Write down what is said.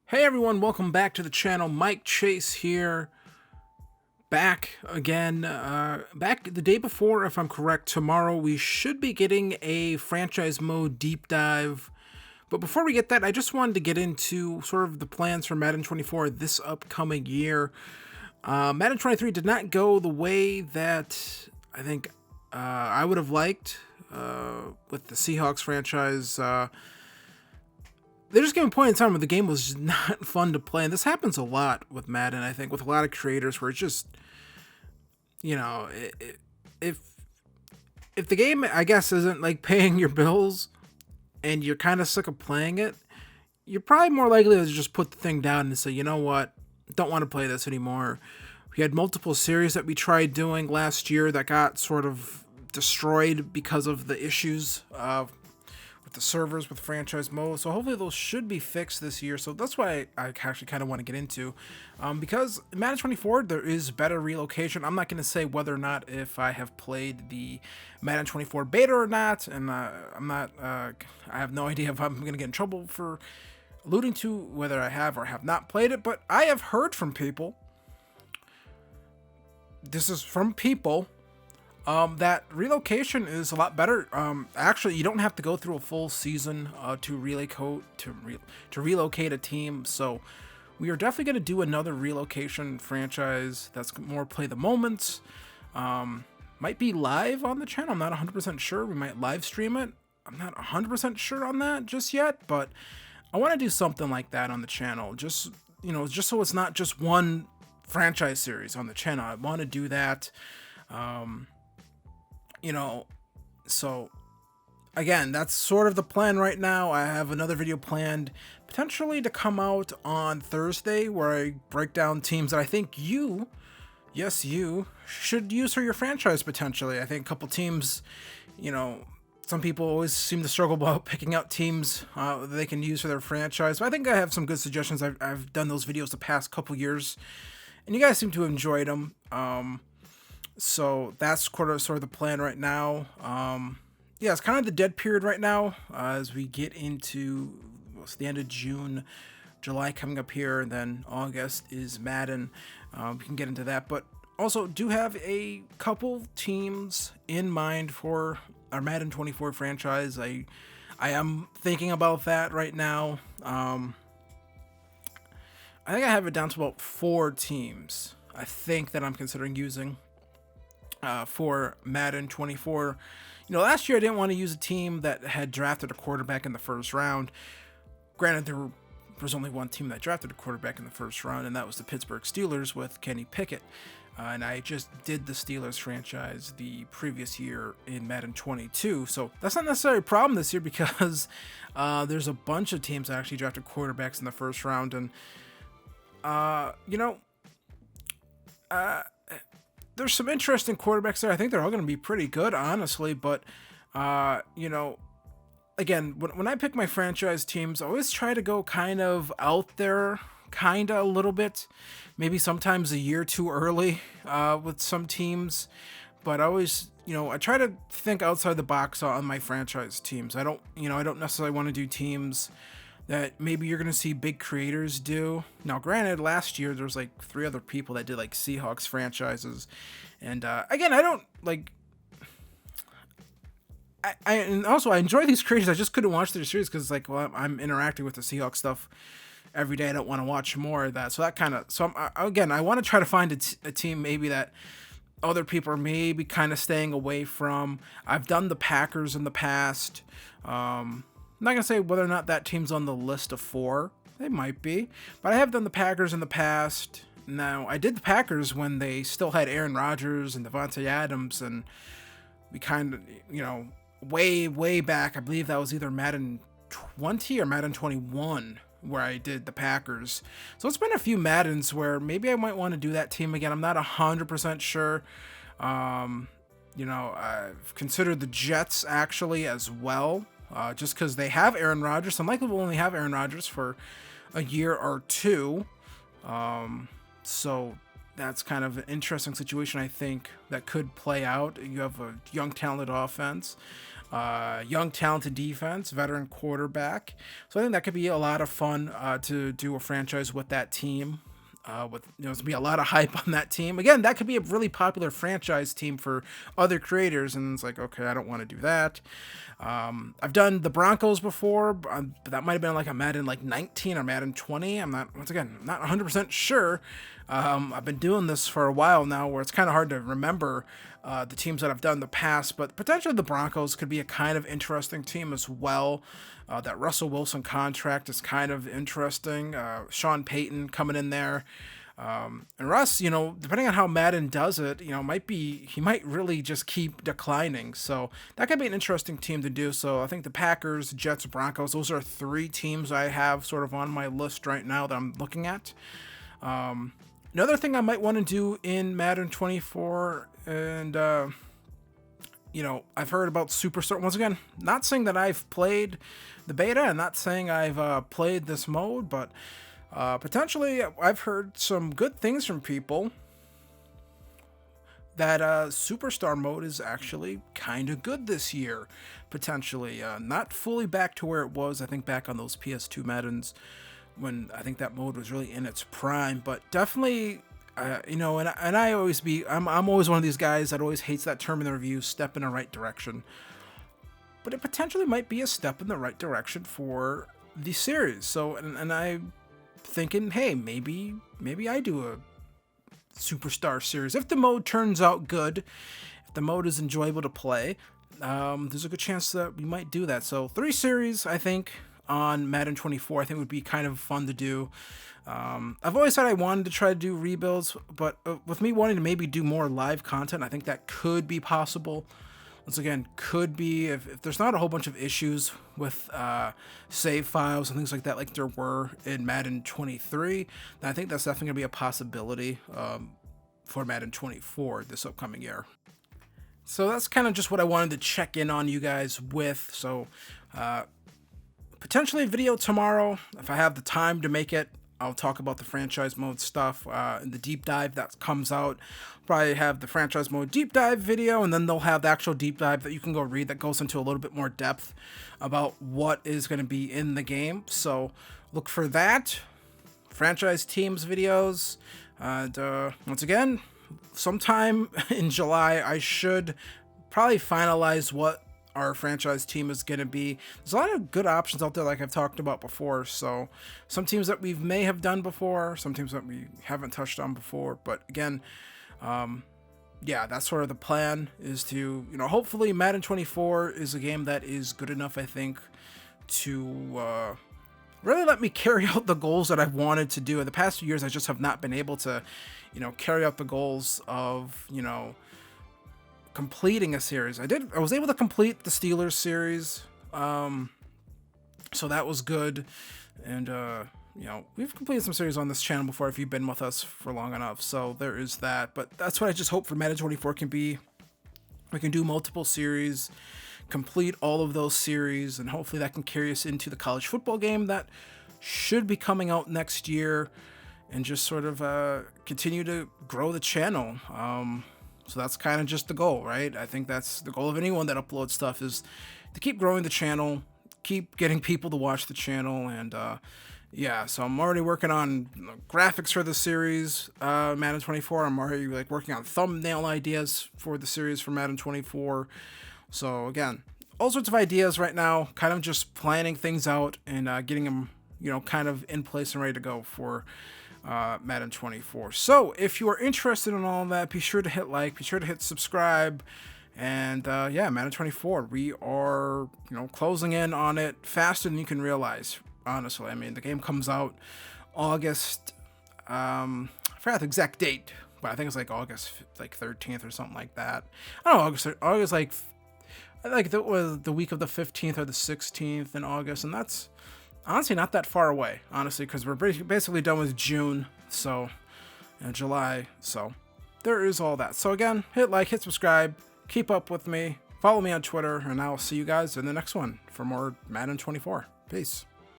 Hey everyone, welcome back to the channel. Mike Chase here. Back again. Back the day before, if I'm correct. Tomorrow we should be getting a franchise mode deep dive. But before we get that, I just wanted to get into sort of the plans for Madden 24 this upcoming year. Madden 23 did not go the way that I think I would have liked with the Seahawks franchise. They're just getting a point in time where the game was just not fun to play. And this happens a lot with Madden, I think, with a lot of creators where it's just, if the game, I guess, isn't like paying your bills and you're kind of sick of playing it, you're probably more likely to just put the thing down and say, you know what, don't want to play this anymore. We had multiple series that we tried doing last year that got sort of destroyed because of the issues the servers with franchise mode, so hopefully those should be fixed this year. So that's why I actually kind of want to get into, because in Madden 24 there is better relocation. I'm not going to say whether or not if I have played the Madden 24 beta or not, and I have no idea if I'm going to get in trouble for alluding to whether I have or have not played it, but I have heard from people, this is from people, that relocation is a lot better. Actually, you don't have to go through a full season to relocate a team. So we are definitely going to do another relocation franchise that's more play the moments. Might be live on the channel. I'm not 100% sure. We might live stream it. I'm not 100% sure on that just yet, but I want to do something like that on the channel. Just so it's not just one franchise series on the channel. I want to do that. So again, that's sort of the plan right now. I have another video planned potentially to come out on Thursday where I break down teams that I think you should use for your franchise potentially. I think a couple teams, some people always seem to struggle about picking out teams that they can use for their franchise. But I think I have some good suggestions. I've done those videos the past couple years, and you guys seem to have enjoyed them. So that's sort of the plan right now. Yeah, it's kind of the dead period right now as we get into the end of June, July coming up here, and then August is Madden. We can get into that, but also do have a couple teams in mind for our Madden 24 franchise. I am thinking about that right now. I think I have it down to about 4 teams I think that I'm considering using for Madden 24. Last year I didn't want to use a team that had drafted a quarterback in the first round. Granted, there was only one team that drafted a quarterback in the first round, and that was the Pittsburgh Steelers with Kenny Pickett. And I just did the Steelers franchise the previous year in Madden 22. So that's not necessarily a problem this year because there's a bunch of teams that actually drafted quarterbacks in the first round. And, there's some interesting quarterbacks there. I think they're all going to be pretty good, honestly. But, again, when I pick my franchise teams, I always try to go kind of out there, a little bit. Maybe sometimes a year too early with some teams. But I always, I try to think outside the box on my franchise teams. I don't necessarily want to do teams that maybe you're going to see big creators do. Now, granted, last year there was like 3 other people that did like Seahawks franchises. And again, I don't like... and also I enjoy these creators. I just couldn't watch their series because I'm interacting with the Seahawks stuff every day. I don't want to watch more of that. So that kind of... So again, I want to try to find a team maybe that other people are maybe kind of staying away from. I've done the Packers in the past. I'm not going to say whether or not that team's on the list of 4. They might be. But I have done the Packers in the past. Now, I did the Packers when they still had Aaron Rodgers and Devontae Adams. And we kind of, way, way back, I believe that was either Madden 20 or Madden 21 where I did the Packers. So it's been a few Maddens where maybe I might want to do that team again. I'm not 100% sure. I've considered the Jets actually as well. Just because they have Aaron Rodgers. I'm likely will only have Aaron Rodgers for a year or 2. So that's kind of an interesting situation, I think, that could play out. You have a young, talented offense. young, talented defense, veteran quarterback. So I think that could be a lot of fun to do a franchise with that team. With there's gonna be a lot of hype on that team. Again, that could be a really popular franchise team for other creators, and it's like, okay, I don't want to do that. I've done the Broncos before, but that might have been like a Madden like 19 or Madden 20. I'm not, once again, not 100% sure. I've been doing this for a while now, where it's kind of hard to remember the teams that I've done in the past, but potentially the Broncos could be a kind of interesting team as well. That Russell Wilson contract is kind of interesting. Sean Payton coming in there. And Russ, depending on how Madden does it, he might really just keep declining. So that could be an interesting team to do. So I think the Packers, Jets, Broncos, those are 3 teams I have sort of on my list right now that I'm looking at. Another thing I might want to do in Madden 24, and I've heard about Superstar. Once again, not saying that I've played the beta, and not saying I've played this mode, but potentially I've heard some good things from people that Superstar mode is actually kind of good this year, potentially. Not fully back to where it was, I think, back on those PS2 Maddens, when I think that mode was really in its prime, but definitely, I'm always one of these guys that always hates that term in the review, step in the right direction. But it potentially might be a step in the right direction for the series. So, and I'm thinking, hey, maybe I do a Superstar series. If the mode turns out good, if the mode is enjoyable to play, there's a good chance that we might do that. So 3 series, I think, on Madden 24, I think would be kind of fun to do. I've always said I wanted to try to do rebuilds, but with me wanting to maybe do more live content, I think that could be possible. Once again, could be if there's not a whole bunch of issues with save files and things like that, like there were in Madden 23, then I think that's definitely going to be a possibility for Madden 24 this upcoming year. So that's kind of just what I wanted to check in on you guys with. So potentially a video tomorrow, if I have the time to make it. I'll talk about the franchise mode stuff in the deep dive that comes out. Probably have the franchise mode deep dive video, and then they'll have the actual deep dive that you can go read that goes into a little bit more depth about what is going to be in the game. So look for that. Franchise teams videos. And once again, sometime in July, I should probably finalize what our franchise team is going to be. There's a lot of good options out there, like I've talked about before. So some teams that we may have done before, some teams that we haven't touched on before. But again, yeah, that's sort of the plan, is to, hopefully Madden 24 is a game that is good enough, I think, to really let me carry out the goals that I've wanted to do. In the past few years, I just have not been able to, carry out the goals of, completing a series. I was able to complete the Steelers series, so that was good. And we've completed some series on this channel before if you've been with us for long enough, so there is that. But that's what I just hope for Madden 24 can be. We can do multiple series, complete all of those series, and hopefully that can carry us into the college football game that should be coming out next year, and just sort of continue to grow the channel. So that's kind of just the goal, right? I think that's the goal of anyone that uploads stuff, is to keep growing the channel, keep getting people to watch the channel. And yeah, so I'm already working on graphics for the series, Madden 24. I'm already working on thumbnail ideas for the series for Madden 24. So again, all sorts of ideas right now, kind of just planning things out and getting them, kind of in place and ready to go for Madden 24. So if you are interested in all that, be sure to hit like, be sure to hit subscribe, and yeah, Madden 24, we are closing in on it faster than you can realize, honestly. I mean, the game comes out August, I forgot the exact date, but I think it's August 13th or something like that. I don't know, August that was the week of the 15th or the 16th in August, and that's honestly not that far away, honestly, because we're basically done with June, so, July, so there is all that. So again, hit like, hit subscribe, keep up with me, follow me on Twitter, and I'll see you guys in the next one for more Madden 24. Peace.